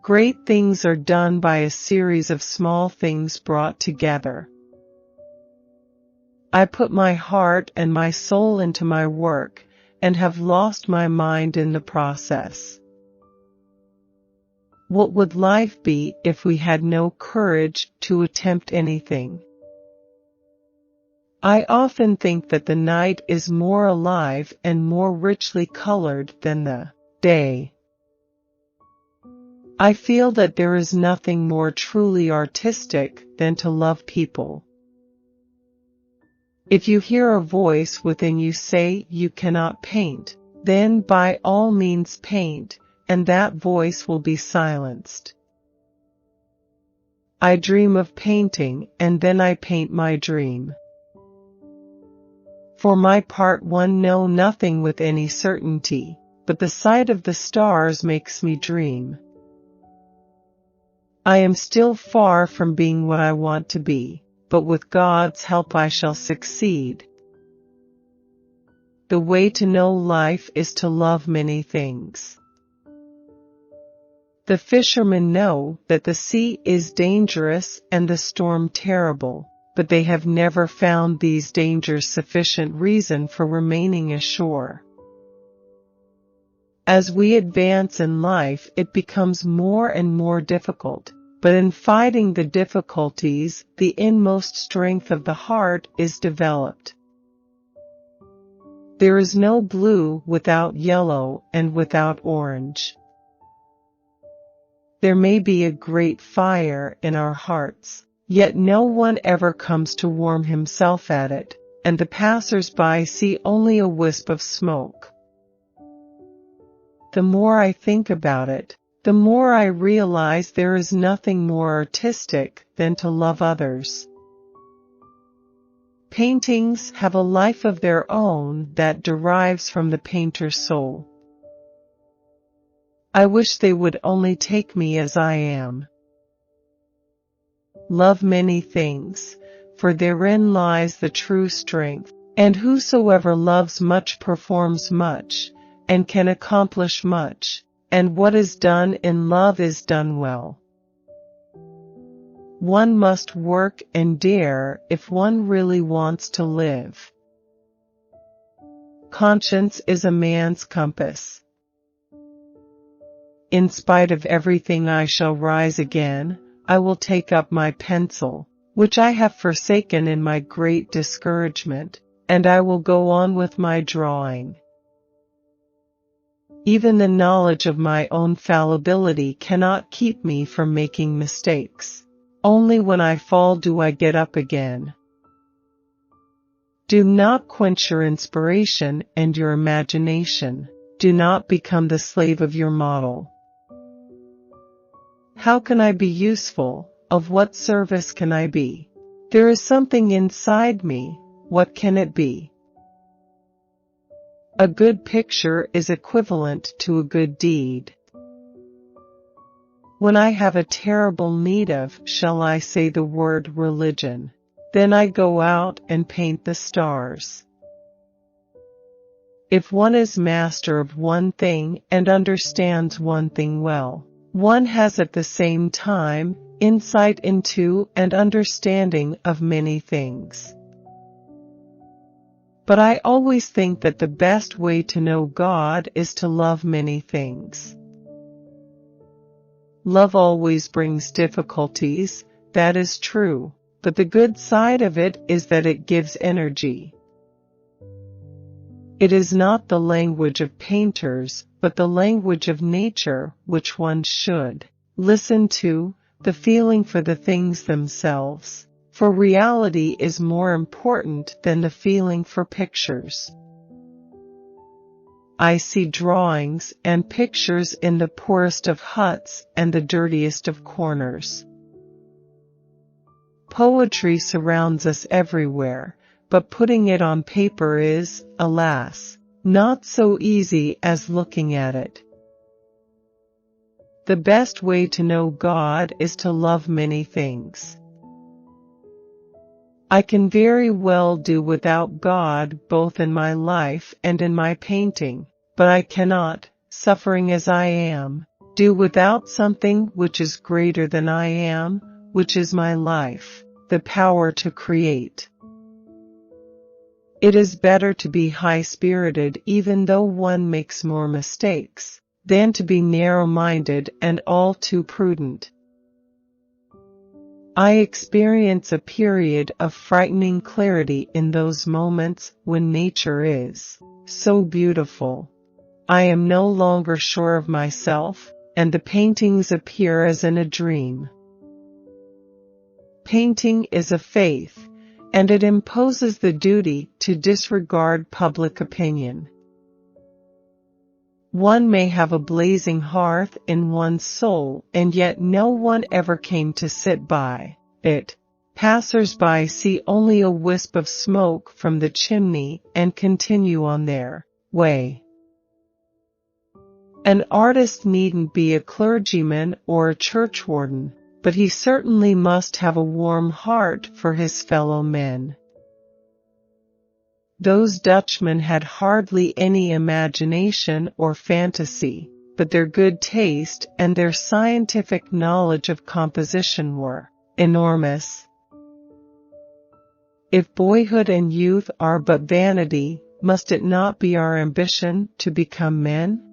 Great things are done by a series of small things brought together. I put my heart and my soul into my work, and have lost my mind in the process. What would life be if we had no courage to attempt anything? I often think that the night is more alive and more richly colored than the day. I feel that there is nothing more truly artistic than to love people. If you hear a voice within you say you cannot paint, then by all means paint, and that voice will be silenced. I dream of painting, and then I paint my dream. For my part, one know nothing with any certainty, but the sight of the stars makes me dream. I am still far from being what I want to be, but with God's help I shall succeed. The way to know life is to love many things. The fishermen know that the sea is dangerous and the storm terrible, but they have never found these dangers sufficient reason for remaining ashore. As we advance in life, it becomes more and more difficult, but in fighting the difficulties, the inmost strength of the heart is developed. There is no blue without yellow and without orange. There may be a great fire in our hearts, yet no one ever comes to warm himself at it, and the passers-by see only a wisp of smoke. The more I think about it, the more I realize there is nothing more artistic than to love others. Paintings have a life of their own that derives from the painter's soul. I wish they would only take me as I am. Love many things, for therein lies the true strength, and whosoever loves much performs much, and can accomplish much, and what is done in love is done well. One must work and dare if one really wants to live. Conscience is a man's compass. In spite of everything I shall rise again, I will take up my pencil, which I have forsaken in my great discouragement, and I will go on with my drawing. Even the knowledge of my own fallibility cannot keep me from making mistakes. Only when I fall do I get up again. Do not quench your inspiration and your imagination. Do not become the slave of your model. How can I be useful? Of what service can I be? There is something inside me. What can it be? A good picture is equivalent to a good deed. When I have a terrible need of, shall I say the word religion, then I go out and paint the stars. If one is master of one thing and understands one thing well, one has at the same time insight into and understanding of many things. But I always think that the best way to know God is to love many things. Love always brings difficulties, that is true, but the good side of it is that it gives energy. It is not the language of painters, but the language of nature which one should listen to, the feeling for the things themselves, for reality is more important than the feeling for pictures. I see drawings and pictures in the poorest of huts and the dirtiest of corners. Poetry surrounds us everywhere, but putting it on paper is, alas, not so easy as looking at it. The best way to know God is to love many things. I can very well do without God both in my life and in my painting, but I cannot, suffering as I am, Do without something which is greater than I am, which is my life, the power to create. It is better to be high-spirited even though one makes more mistakes, than to be narrow-minded and all too prudent. I experience a period of frightening clarity in those moments when nature is so beautiful. I am no longer sure of myself, and the paintings appear as in a dream. Painting is a faith, and it imposes the duty to disregard public opinion. One may have a blazing hearth in one's soul, and yet no one ever came to sit by it. Passers-by see only a wisp of smoke from the chimney and continue on their way. An artist needn't be a clergyman or a churchwarden, but he certainly must have a warm heart for his fellow men. Those Dutchmen had hardly any imagination or fantasy, but their good taste and their scientific knowledge of composition were enormous. If boyhood and youth are but vanity, must it not be our ambition to become men?